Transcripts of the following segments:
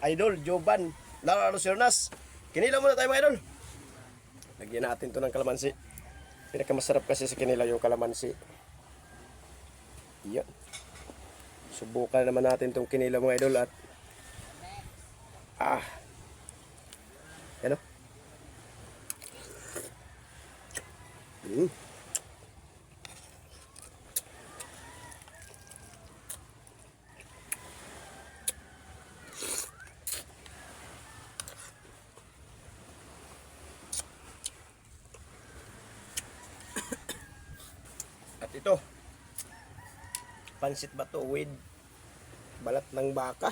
Idol Joban Laro Sernas. Kinilaw muna tayo mga idol. Lagyan natin to ng kalamansi. Pinakamasarap kasi sa kinilaw yung kalamansi. Yan. Subukan naman natin tong kinilaw mga idol at yan o. At ito, pansit bato with balat ng baka.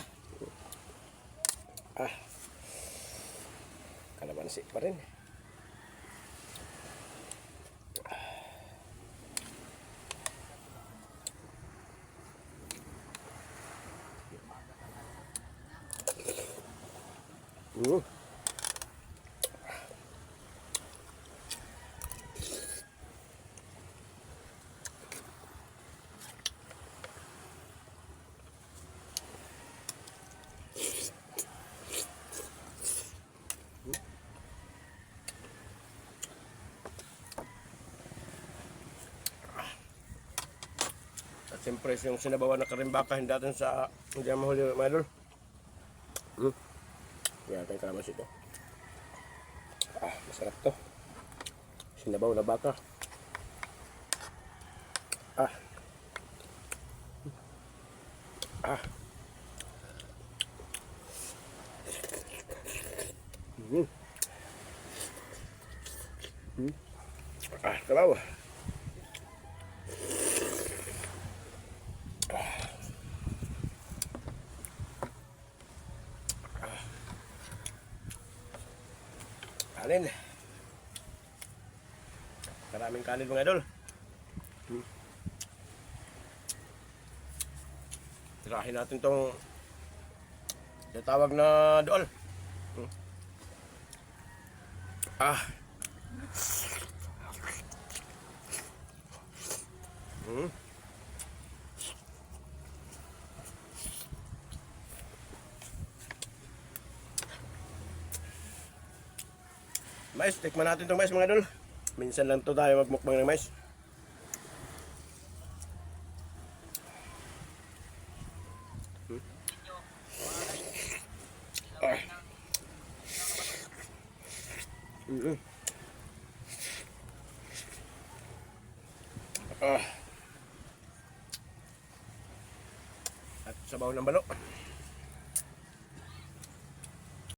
Kalamansi pa rin. At siyempre yung sinabawan na karimbaka hindi natin sa hindi naman mahuli mga idol. Yan natin kalamansi ito. Masarap to. Sinabaw na baka. Sabaw. Kanin. Maraming kanin mga idol. Tirahin natin tong tawag na dool. Mais, tikman natin itong mais mga idol. Minsan lang to tayo magmukbang ng mais. At sabaw ng balo.